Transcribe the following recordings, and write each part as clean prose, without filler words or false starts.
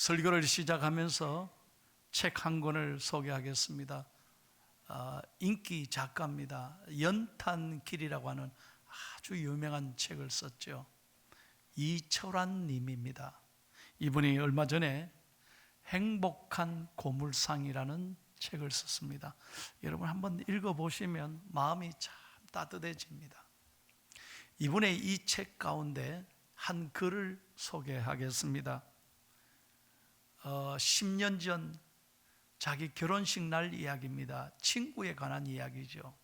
설교를 시작하면서 책 한 권을 소개하겠습니다. 인기 작가입니다. 연탄길이라고 하는 아주 유명한 책을 썼죠. 이철환 님입니다. 이분이 얼마 전에 행복한 고물상이라는 책을 썼습니다. 여러분 한번 읽어보시면 마음이 참 따뜻해집니다. 이분의 이 책 가운데 한 글을 소개하겠습니다. 10년 전 자기 결혼식 날 이야기입니다. 친구에 관한 이야기죠.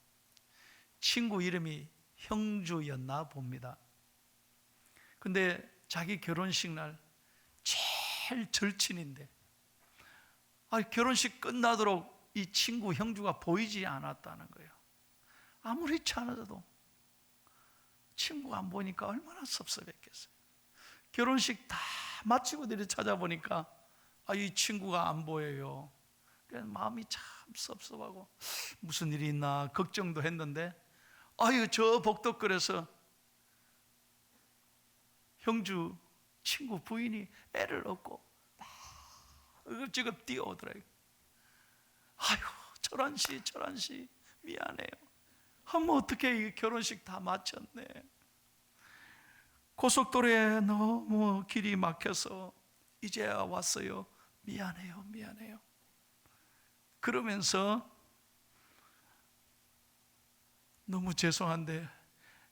친구 이름이 형주였나 봅니다. 근데 자기 결혼식 날 제일 절친인데 결혼식 끝나도록 이 친구 형주가 보이지 않았다는 거예요. 아무리 찾아도 친구가 안 보니까 얼마나 섭섭했겠어요. 결혼식 다 마치고 내려 찾아보니까 이 친구가 안 보여요. 그래서 마음이 참 섭섭하고 무슨 일이 있나 걱정도 했는데 저 복덕거려서 형주 친구 부인이 애를 얻고 지금 뛰어오더라고요. 철환 씨 미안해요. 어떻게 결혼식 다 마쳤네. 고속도로에 너무 길이 막혀서 이제야 왔어요. 미안해요. 그러면서 너무 죄송한데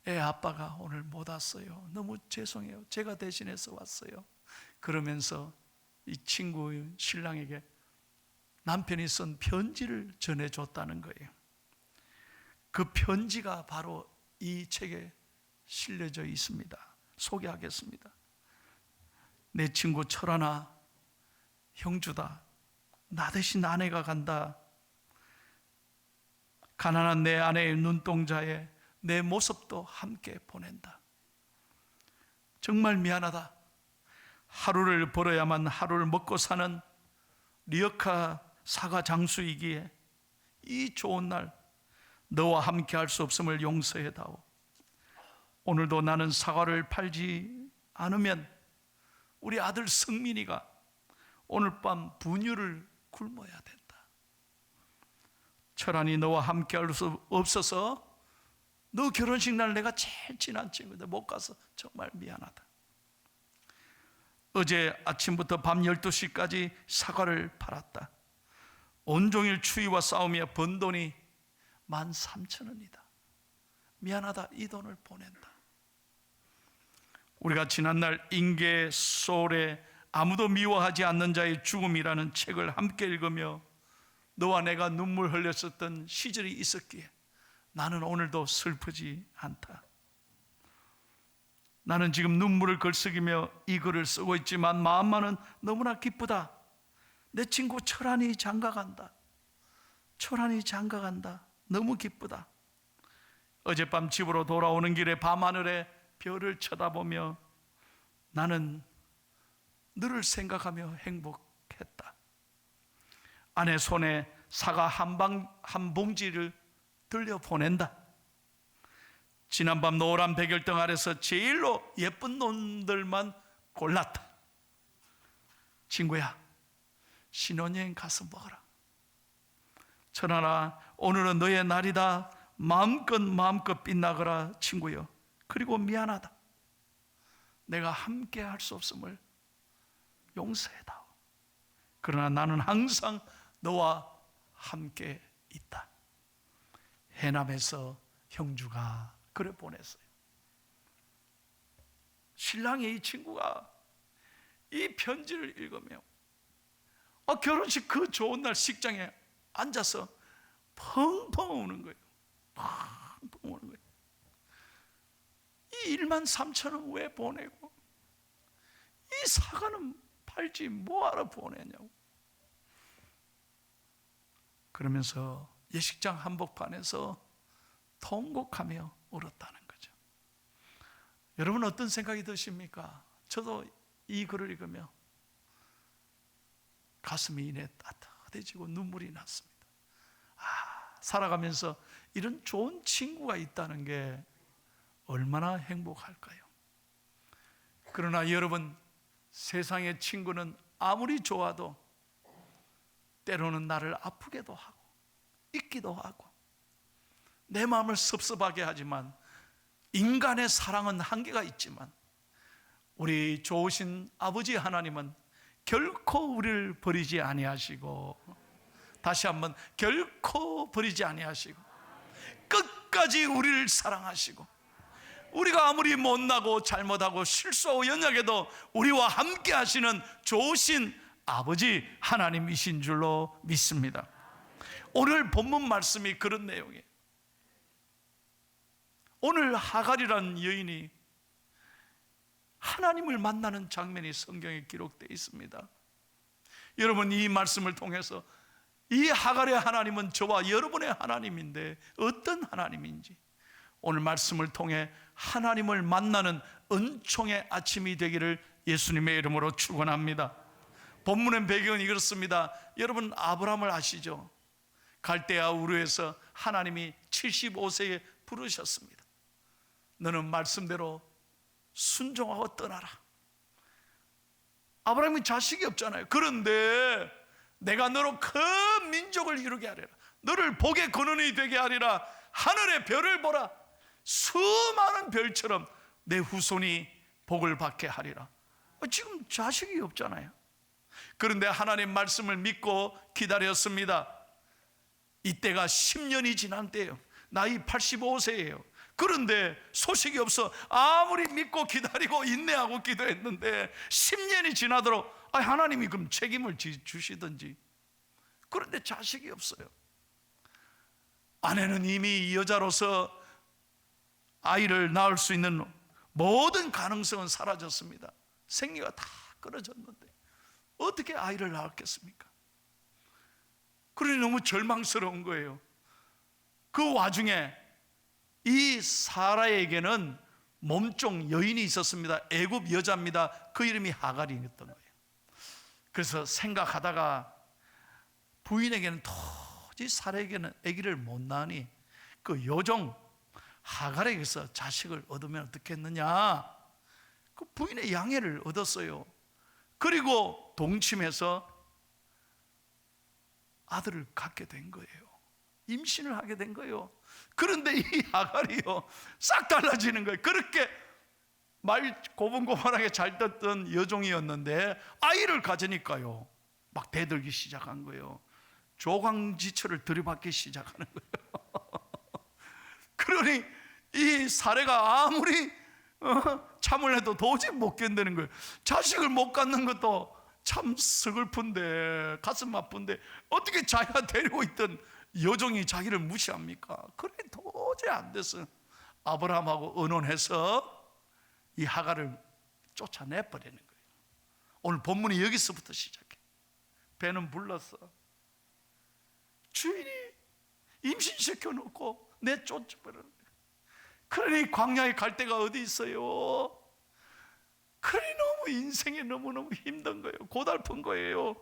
애 아빠가 오늘 못 왔어요. 너무 죄송해요. 제가 대신해서 왔어요. 그러면서 이 친구 신랑에게 남편이 쓴 편지를 전해줬다는 거예요. 그 편지가 바로 이 책에 실려져 있습니다. 소개하겠습니다. 내 친구 철환아, 형주다. 나 대신 아내가 간다. 가난한 내 아내의 눈동자에 내 모습도 함께 보낸다. 정말 미안하다. 하루를 벌어야만 하루를 먹고 사는 리어카 사과 장수이기에 이 좋은 날 너와 함께 할 수 없음을 용서해다오. 오늘도 나는 사과를 팔지 않으면 우리 아들 성민이가 오늘 밤 분유를 굶어야 된다. 철환이 너와 함께 할 수 없어서 너 결혼식 날 내가 제일 친한 친구인데 못 가서 정말 미안하다. 어제 아침부터 밤 12시까지 사과를 팔았다. 온종일 추위와 싸우며 번 돈이 13,000원이다. 미안하다. 이 돈을 보낸다. 우리가 지난날 인계 소울의 아무도 미워하지 않는 자의 죽음이라는 책을 함께 읽으며 너와 내가 눈물 흘렸었던 시절이 있었기에 나는 오늘도 슬프지 않다. 나는 지금 눈물을 글쓰기며 이 글을 쓰고 있지만 마음만은 너무나 기쁘다. 내 친구 철환이 장가간다. 너무 기쁘다. 어젯밤 집으로 돌아오는 길에 밤하늘에 별을 쳐다보며 나는 너를 생각하며 행복했다. 아내 손에 사과 한 봉지를 들려 보낸다. 지난밤 노란 백열등 아래서 제일로 예쁜 놈들만 골랐다. 친구야, 신혼여행 가서 먹어라. 철환아, 오늘은 너의 날이다. 마음껏 빛나거라 친구여. 그리고 미안하다. 내가 함께 할 수 없음을 용서해다오. 그러나 나는 항상 너와 함께 있다. 해남에서 형주가 글을 보냈어요. 신랑의 이 친구가 이 편지를 읽으며 결혼식 그 좋은 날 식장에 앉아서 펑펑 우는 거예요. 펑펑 우는 거예요. 이 13,000원 왜 보내고 이 사과는 팔지 뭐하러 보내냐고. 그러면서 예식장 한복판에서 통곡하며 울었다는 거죠. 여러분 어떤 생각이 드십니까? 저도 이 글을 읽으며 가슴이 이내 따뜻해지고 눈물이 났습니다. 살아가면서 이런 좋은 친구가 있다는 게 얼마나 행복할까요? 그러나 여러분, 세상의 친구는 아무리 좋아도 때로는 나를 아프게도 하고 잊기도 하고 내 마음을 섭섭하게 하지만, 인간의 사랑은 한계가 있지만 우리 좋으신 아버지 하나님은 결코 우리를 버리지 아니하시고, 다시 한번, 결코 버리지 아니하시고 끝까지 우리를 사랑하시고, 우리가 아무리 못나고 잘못하고 실수하고 연약해도 우리와 함께 하시는 좋으신 아버지 하나님이신 줄로 믿습니다. 오늘 본문 말씀이 그런 내용이에요. 오늘 하갈이라는 여인이 하나님을 만나는 장면이 성경에 기록되어 있습니다. 여러분, 이 말씀을 통해서 이 하갈의 하나님은 저와 여러분의 하나님인데 어떤 하나님인지 오늘 말씀을 통해 하나님을 만나는 은총의 아침이 되기를 예수님의 이름으로 축원합니다. 본문의 배경은 이렇습니다. 여러분, 아브라함을 아시죠? 갈대아 우르에서 하나님이 75세에 부르셨습니다. 너는 말씀대로 순종하고 떠나라. 아브라함이 자식이 없잖아요. 그런데 내가 너로 큰 민족을 이루게 하리라. 너를 복의 근원이 되게 하리라. 하늘의 별을 보라. 수많은 별처럼 내 후손이 복을 받게 하리라. 지금 자식이 없잖아요. 그런데 하나님 말씀을 믿고 기다렸습니다. 이때가 10년이 지난 때예요. 나이 85세예요. 그런데 소식이 없어. 아무리 믿고 기다리고 인내하고 기도했는데 10년이 지나도록 하나님이 그럼 책임을 주시든지. 그런데 자식이 없어요. 아내는 이미 여자로서 아이를 낳을 수 있는 모든 가능성은 사라졌습니다. 생리가 다 끊어졌는데 어떻게 아이를 낳았겠습니까? 그러니 너무 절망스러운 거예요. 그 와중에 이 사라에게는 몸종 여인이 있었습니다. 애굽 여자입니다. 그 이름이 하갈이었던 거예요. 그래서 생각하다가 부인에게는 도저히 사라에게는 아기를 못 낳으니 그 요종 하갈에게서 자식을 얻으면 어떻겠느냐. 그 부인의 양해를 얻었어요. 그리고 동침해서 아들을 갖게 된 거예요. 임신을 하게 된 거예요. 그런데 이 하갈이요, 싹 달라지는 거예요. 그렇게 말 고분고분하게 잘 듣던 여종이었는데 아이를 가지니까요, 막 대들기 시작한 거예요. 조강지처를 들이받기 시작하는 거예요. 그러니 이 사례가 아무리 참을 해도 도저히 못 견디는 거예요. 자식을 못 갖는 것도 참 서글픈데, 가슴 아픈데 어떻게 자기가 데리고 있던 여종이 자기를 무시합니까? 그래 도저히 안 됐어요. 아브라함하고 의논해서 이 하갈을 쫓아내버리는 거예요. 오늘 본문이 여기서부터 시작해. 배는 불렀어. 주인이 임신시켜 놓고 내쫓아버리는 거예요. 그러니 광야에 갈 데가 어디 있어요? 그러니 너무 인생이 너무너무 힘든 거예요. 고달픈 거예요.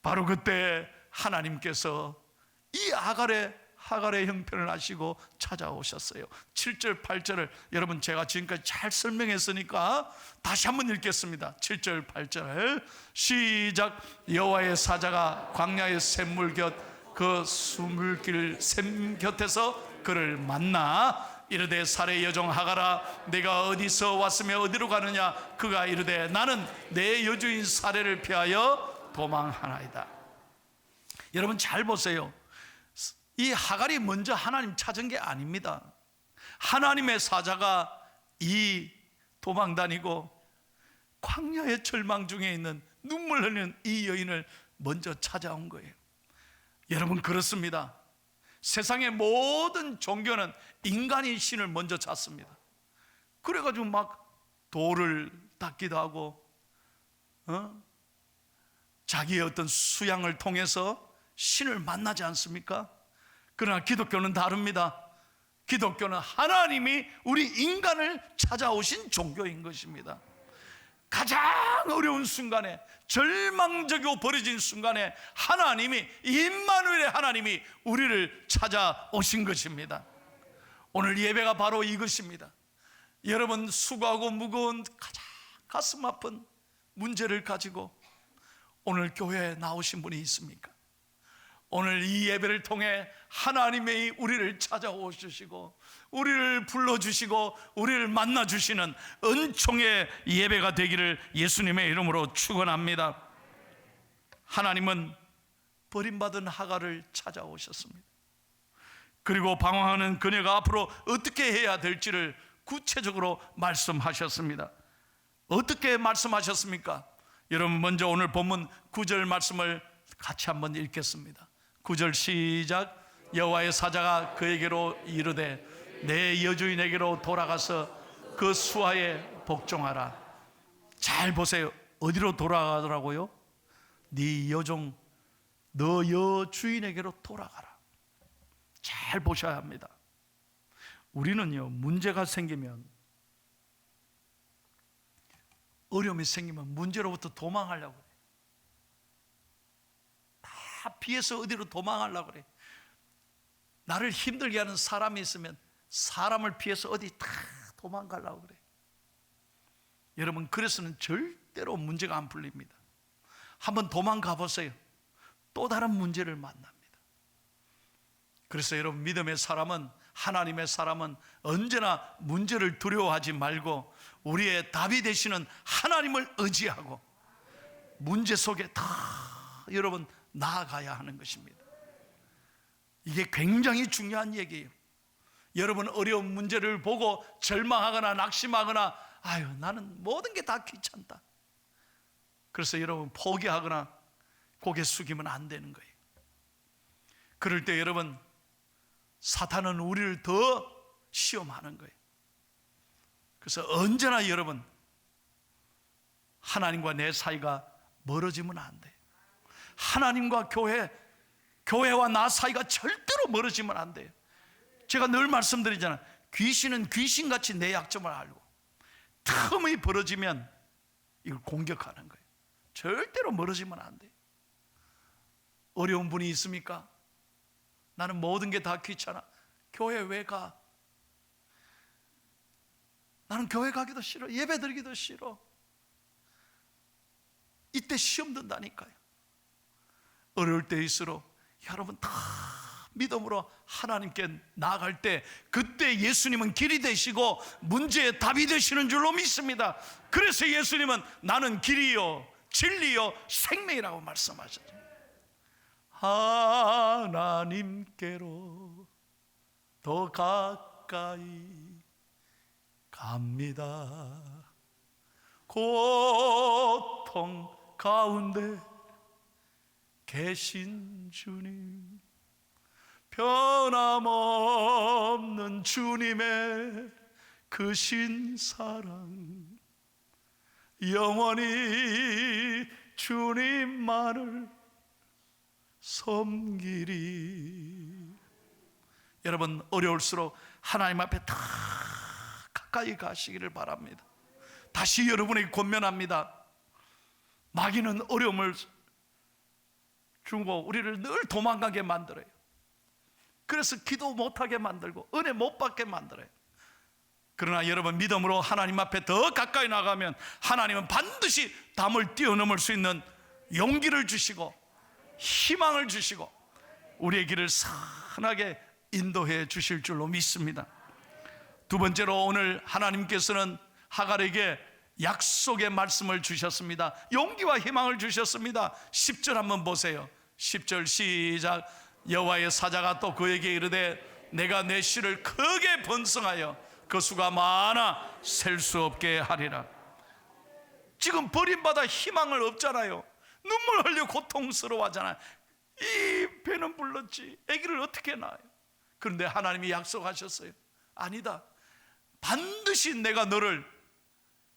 바로 그때 하나님께서 이 하갈의 형편을 아시고 찾아오셨어요. 7절 8절을 여러분 제가 지금까지 잘 설명했으니까 다시 한번 읽겠습니다. 7절 8절 시작. 여호와의 사자가 광야의 샘물 곁 그 수물길 샘 곁에서 그를 만나 이르되 사례 여종 하갈아 내가 어디서 왔으며 어디로 가느냐. 그가 이르되 나는 내 여주인 사례를 피하여 도망하나이다. 여러분 잘 보세요. 이 하갈이 먼저 하나님 찾은 게 아닙니다. 하나님의 사자가 이 도망다니고 광야의 절망 중에 있는 눈물 흘리는 이 여인을 먼저 찾아온 거예요. 여러분 그렇습니다. 세상의 모든 종교는 인간이 신을 먼저 찾습니다. 그래가지고 막 돌을 닦기도 하고 자기의 어떤 수양을 통해서 신을 만나지 않습니까? 그러나 기독교는 다릅니다. 기독교는 하나님이 우리 인간을 찾아오신 종교인 것입니다. 가장 어려운 순간에, 절망적이고 버려진 순간에 하나님이, 임마누엘의 하나님이 우리를 찾아오신 것입니다. 오늘 예배가 바로 이것입니다. 여러분 수고하고 무거운 가장 가슴 아픈 문제를 가지고 오늘 교회에 나오신 분이 있습니까? 오늘 이 예배를 통해 하나님의 우리를 찾아오시고 우리를 불러주시고 우리를 만나주시는 은총의 예배가 되기를 예수님의 이름으로 축원합니다. 하나님은 버림받은 하갈을 찾아오셨습니다. 그리고 방황하는 그녀가 앞으로 어떻게 해야 될지를 구체적으로 말씀하셨습니다. 어떻게 말씀하셨습니까? 여러분, 먼저 오늘 본문 9절 말씀을 같이 한번 읽겠습니다. 9절 시작. 여호와의 사자가 그에게로 이르되 내 여주인에게로 돌아가서 그 수하에 복종하라. 잘 보세요. 어디로 돌아가더라고요? 네 여종, 너 여주인에게로 돌아가라. 잘 보셔야 합니다. 우리는요, 문제가 생기면, 어려움이 생기면 문제로부터 도망하려고 그래. 다 피해서 어디로 도망하려고 그래. 나를 힘들게 하는 사람이 있으면 사람을 피해서 어디 다 도망가려고 그래. 여러분, 그래서는 절대로 문제가 안 풀립니다. 한번 도망가 보세요. 또 다른 문제를 만납니다. 그래서 여러분, 믿음의 사람은, 하나님의 사람은 언제나 문제를 두려워하지 말고 우리의 답이 되시는 하나님을 의지하고 문제 속에 다 여러분 나아가야 하는 것입니다. 이게 굉장히 중요한 얘기예요. 여러분, 어려운 문제를 보고 절망하거나 낙심하거나 아유, 나는 모든 게 다 귀찮다. 그래서 여러분, 포기하거나 고개 숙이면 안 되는 거예요. 그럴 때 여러분, 사탄은 우리를 더 시험하는 거예요. 그래서 언제나 여러분, 하나님과 내 사이가 멀어지면 안 돼요. 하나님과 교회와 나 사이가 절대로 멀어지면 안 돼요. 제가 늘 말씀드리잖아요. 귀신은 귀신같이 내 약점을 알고 틈이 벌어지면 이걸 공격하는 거예요. 절대로 멀어지면 안 돼요. 어려운 분이 있습니까? 나는 모든 게 다 귀찮아. 교회 왜 가? 나는 교회 가기도 싫어. 예배 드리기도 싫어. 이때 시험 든다니까요. 어려울 때일수록 여러분 다 믿음으로 하나님께 나아갈 때, 그때 예수님은 길이 되시고 문제의 답이 되시는 줄로 믿습니다. 그래서 예수님은 나는 길이요 진리요 생명이라고 말씀하셨죠. 하나님께로 더 가까이 갑니다. 고통 가운데 계신 주님, 변함없는 주님의 그 신사랑, 영원히 주님만을 섬기리. 여러분, 어려울수록 하나님 앞에 다 가까이 가시기를 바랍니다. 다시 여러분에게 권면합니다. 마귀는 어려움을 주고 우리를 늘 도망가게 만들어요. 그래서 기도 못하게 만들고 은혜 못 받게 만들어요. 그러나 여러분, 믿음으로 하나님 앞에 더 가까이 나가면 하나님은 반드시 담을 뛰어넘을 수 있는 용기를 주시고 희망을 주시고 우리의 길을 선하게 인도해 주실 줄로 믿습니다. 두 번째로, 오늘 하나님께서는 하갈에게 약속의 말씀을 주셨습니다. 용기와 희망을 주셨습니다. 10절 한번 보세요. 10절 시작. 여호와의 사자가 또 그에게 이르되 내가 내 씨를 크게 번성하여 그 수가 많아 셀 수 없게 하리라. 지금 버림받아 희망을 없잖아요. 눈물 흘려 고통스러워하잖아요. 이 배는 불렀지 아기를 어떻게 낳아요? 그런데 하나님이 약속하셨어요. 아니다, 반드시 내가 너를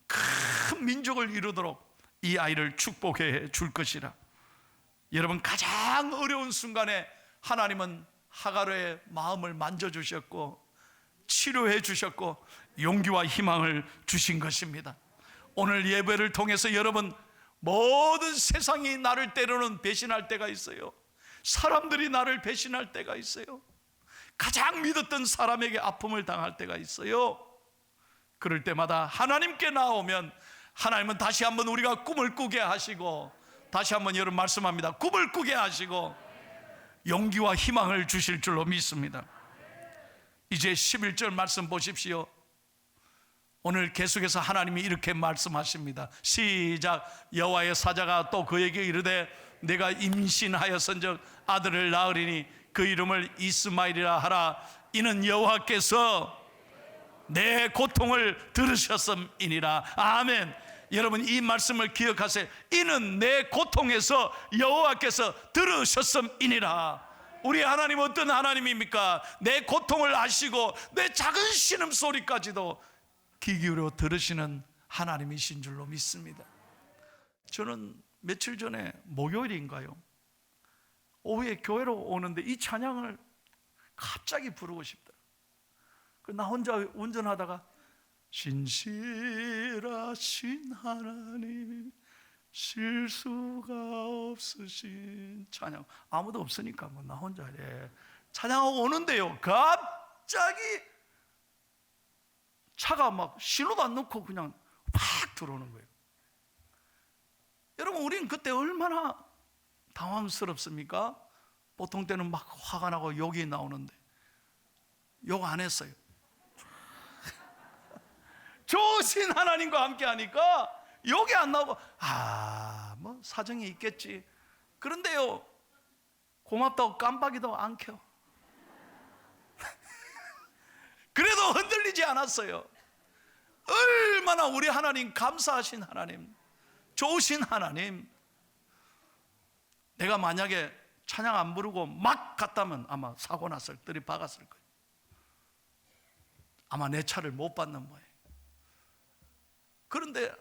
큰 민족을 이루도록 이 아이를 축복해 줄 것이라. 여러분, 가장 어려운 순간에 하나님은 하갈의 마음을 만져주셨고 치료해 주셨고 용기와 희망을 주신 것입니다. 오늘 예배를 통해서 여러분, 모든 세상이 나를 때로는 배신할 때가 있어요. 사람들이 나를 배신할 때가 있어요. 가장 믿었던 사람에게 아픔을 당할 때가 있어요. 그럴 때마다 하나님께 나오면 하나님은 다시 한번 우리가 꿈을 꾸게 하시고 다시 한번 여러분 말씀합니다. 꿈을 꾸게 하시고 용기와 희망을 주실 줄로 믿습니다. 이제 11절 말씀 보십시오. 오늘 계속해서 하나님이 이렇게 말씀하십니다. 시작. 여호와의 사자가 또 그에게 이르되 내가 임신하였은즉 아들을 낳으리니 그 이름을 이스마엘이라 하라. 이는 여호와께서 내 고통을 들으셨음이니라. 아멘. 여러분 이 말씀을 기억하세요. 이는 내 고통에서 여호와께서 들으셨음이니라. 우리 하나님 어떤 하나님입니까? 내 고통을 아시고 내 작은 신음소리까지도 귀 기울여 들으시는 하나님이신 줄로 믿습니다. 저는 며칠 전에 목요일인가요? 오후에 교회로 오는데 이 찬양을 갑자기 부르고 싶다. 나 혼자 운전하다가 신실하신 하나님 실수가 없으신 찬양. 아무도 없으니까 뭐 나 혼자 찬양하고 오는데요, 갑자기 차가 막 신호도 안 넣고 그냥 팍 들어오는 거예요. 여러분 우리는 그때 얼마나 당황스럽습니까? 보통 때는 막 화가 나고 욕이 나오는데 욕 안 했어요. 좋으신 하나님과 함께 하니까 욕이 안 나오고 뭐 사정이 있겠지. 그런데요, 고맙다고 깜빡이도 안 켜. 그래도 흔들리지 않았어요. 얼마나 우리 하나님 감사하신 하나님, 좋으신 하나님. 내가 만약에 찬양 안 부르고 막 갔다면 아마 사고 났을, 들이박았을 거예요. 아마 내 차를 못 받는 거예요. 그런데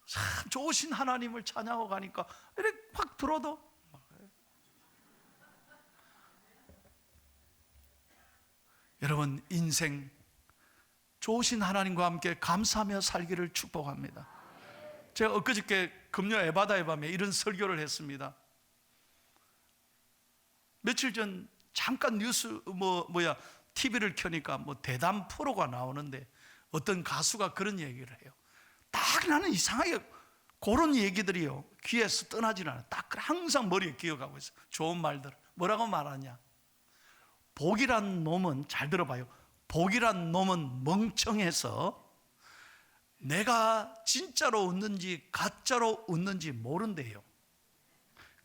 참 좋으신 하나님을 찬양하고 가니까 이렇게 확 들어도 여러분 인생 좋으신 하나님과 함께 감사하며 살기를 축복합니다. 제가 엊그저께 금요 에바다의 밤에 이런 설교를 했습니다. 며칠 전 잠깐 뉴스 TV를 켜니까 대담 프로가 나오는데 어떤 가수가 그런 얘기를 해요. 딱 나는 이상하게 그런 얘기들이요 귀에서 떠나질 않아요. 딱 항상 머리에 기억하고 있어요. 좋은 말들. 뭐라고 말하냐? 복이란 놈은, 잘 들어봐요, 복이란 놈은 멍청해서 내가 진짜로 웃는지 가짜로 웃는지 모른대요.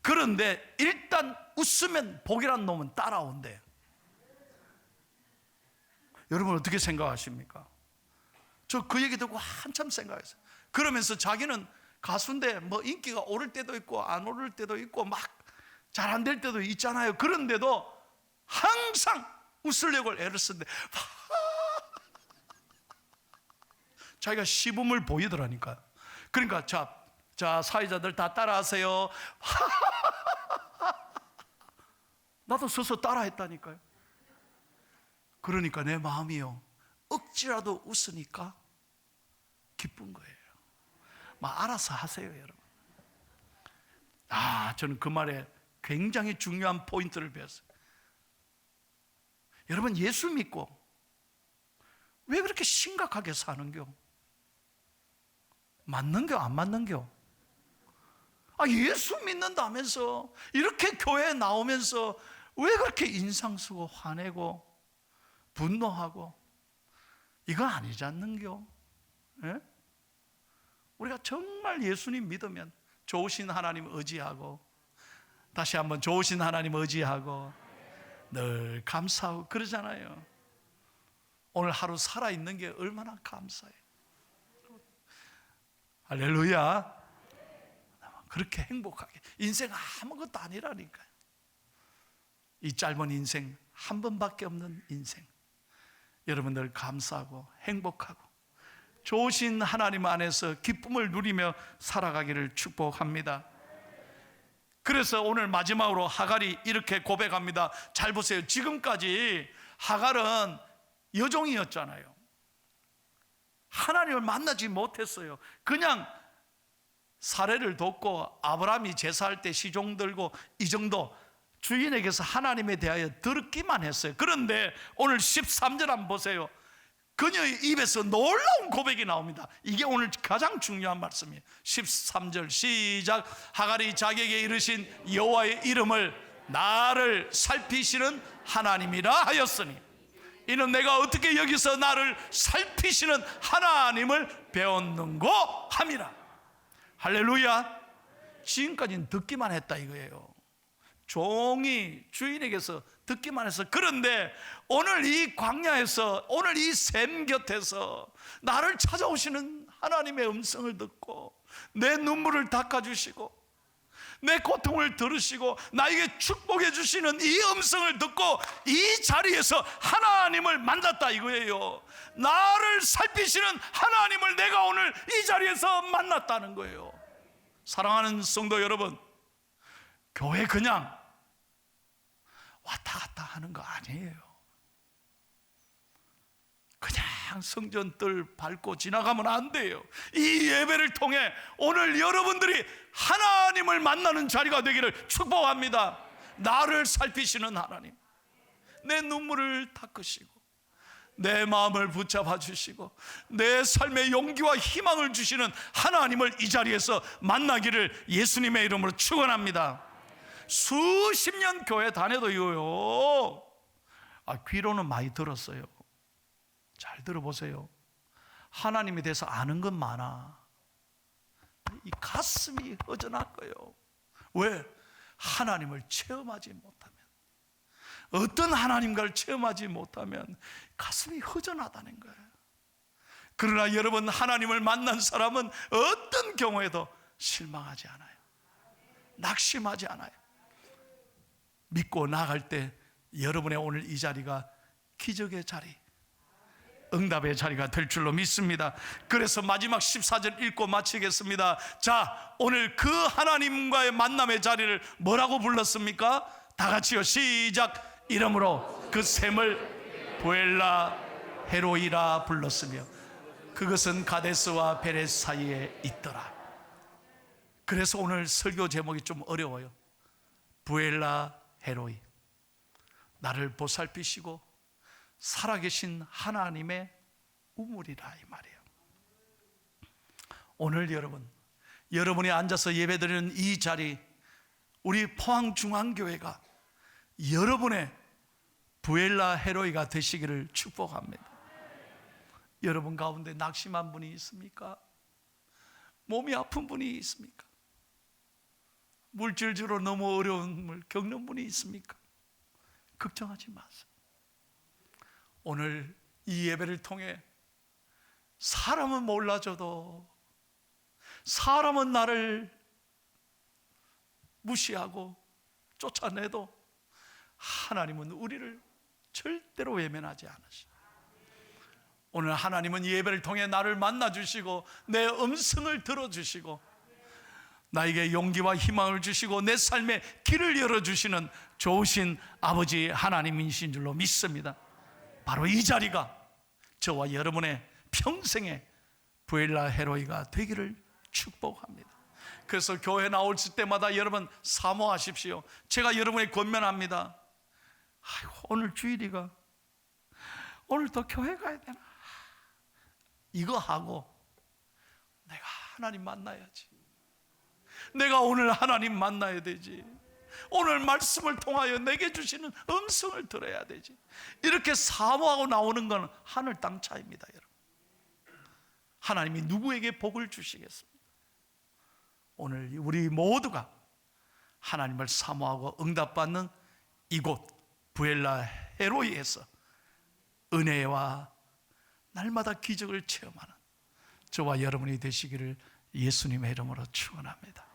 그런데 일단 웃으면 복이란 놈은 따라온대요. 여러분 어떻게 생각하십니까? 저 그 얘기 듣고 한참 생각했어요. 그러면서 자기는 가수인데 인기가 오를 때도 있고 안 오를 때도 있고 막 잘 안 될 때도 있잖아요. 그런데도 항상 웃으려고 애를 쓰는데 자기가 시범을 보이더라니까요. 그러니까 자 사회자들 다 따라하세요. 나도 서서 따라했다니까요. 그러니까 내 마음이요 억지라도 웃으니까 기쁜 거예요. 알아서 하세요, 여러분. 저는 그 말에 굉장히 중요한 포인트를 배웠어요. 여러분 예수 믿고 왜 그렇게 심각하게 사는겨? 맞는겨 안 맞는겨? 예수 믿는다면서 이렇게 교회에 나오면서 왜 그렇게 인상 쓰고 화내고 분노하고? 이거 아니지 않는겨? 예? 우리가 정말 예수님 믿으면 좋으신 하나님 의지하고, 다시 한번 좋으신 하나님 의지하고 늘 감사하고 그러잖아요. 오늘 하루 살아있는 게 얼마나 감사해요. 할렐루야. 그렇게 행복하게, 인생 아무것도 아니라니까요. 이 짧은 인생, 한 번밖에 없는 인생, 여러분들 감사하고 행복하고 좋으신 하나님 안에서 기쁨을 누리며 살아가기를 축복합니다. 그래서 오늘 마지막으로 하갈이 이렇게 고백합니다. 잘 보세요. 지금까지 하갈은 여종이었잖아요. 하나님을 만나지 못했어요. 그냥 사례를 돕고 아브라함이 제사할 때 시종 들고 이 정도 주인에게서 하나님에 대하여 들었기만 했어요. 그런데 오늘 13절 한번 보세요. 그녀의 입에서 놀라운 고백이 나옵니다. 이게 오늘 가장 중요한 말씀이에요. 13절 시작. 하갈이 자기에게 이르신 여호와의 이름을 나를 살피시는 하나님이라 하였으니 이는 내가 어떻게 여기서 나를 살피시는 하나님을 배웠는고 함이라. 할렐루야. 지금까지는 듣기만 했다 이거예요. 종이 주인에게서 듣기만 해서. 그런데 오늘 이 광야에서, 오늘 이 샘 곁에서 나를 찾아오시는 하나님의 음성을 듣고 내 눈물을 닦아주시고 내 고통을 들으시고 나에게 축복해 주시는 이 음성을 듣고 이 자리에서 하나님을 만났다 이거예요. 나를 살피시는 하나님을 내가 오늘 이 자리에서 만났다는 거예요. 사랑하는 성도 여러분, 교회 그냥 왔다 갔다 하는 거 아니에요. 그냥 성전 뜰 밟고 지나가면 안 돼요. 이 예배를 통해 오늘 여러분들이 하나님을 만나는 자리가 되기를 축복합니다. 나를 살피시는 하나님, 내 눈물을 닦으시고 내 마음을 붙잡아 주시고 내 삶에 용기와 희망을 주시는 하나님을 이 자리에서 만나기를 예수님의 이름으로 축원합니다. 수십 년 교회 다녀도요, 귀로는 많이 들었어요. 잘 들어보세요. 하나님에 대해서 아는 건 많아. 이 가슴이 허전할 거예요. 왜? 하나님을 체험하지 못하면, 어떤 하나님과를 체험하지 못하면 가슴이 허전하다는 거예요. 그러나 여러분, 하나님을 만난 사람은 어떤 경우에도 실망하지 않아요. 낙심하지 않아요. 믿고 나갈 때 여러분의 오늘 이 자리가 기적의 자리, 응답의 자리가 될 줄로 믿습니다. 그래서 마지막 14절 읽고 마치겠습니다. 자, 오늘 그 하나님과의 만남의 자리를 뭐라고 불렀습니까? 다 같이요, 시작. 이름으로 그 샘을 부엘라 헤로이라 불렀으며 그것은 가데스와 베레스 사이에 있더라. 그래서 오늘 설교 제목이 좀 어려워요. 부엘라 헤로이, 나를 보살피시고 살아계신 하나님의 우물이라 이 말이에요. 오늘 여러분이 앉아서 예배드리는 이 자리, 우리 포항중앙교회가 여러분의 부엘라 헤로이가 되시기를 축복합니다. 여러분 가운데 낙심한 분이 있습니까? 몸이 아픈 분이 있습니까? 물질적으로 너무 어려움을 겪는 분이 있습니까? 걱정하지 마세요. 오늘 이 예배를 통해 사람은 몰라줘도, 사람은 나를 무시하고 쫓아내도 하나님은 우리를 절대로 외면하지 않으시고, 오늘 하나님은 이 예배를 통해 나를 만나주시고 내 음성을 들어주시고 나에게 용기와 희망을 주시고 내 삶의 길을 열어주시는 좋으신 아버지 하나님이신 줄로 믿습니다. 바로 이 자리가 저와 여러분의 평생의 부엘라 헤로이가 되기를 축복합니다. 그래서 교회 나올 때마다 여러분 사모하십시오. 제가 여러분에 권면합니다. 아이고, 오늘 주일이가, 오늘 또 교회 가야 되나, 이거 하고 내가 하나님 만나야지, 내가 오늘 하나님 만나야 되지, 오늘 말씀을 통하여 내게 주시는 음성을 들어야 되지, 이렇게 사모하고 나오는 건 하늘 땅 차이입니다. 여러분, 하나님이 누구에게 복을 주시겠습니까? 오늘 우리 모두가 하나님을 사모하고 응답받는 이곳 부엘라 헤로이에서 은혜와 날마다 기적을 체험하는 저와 여러분이 되시기를 예수님의 이름으로 축원합니다.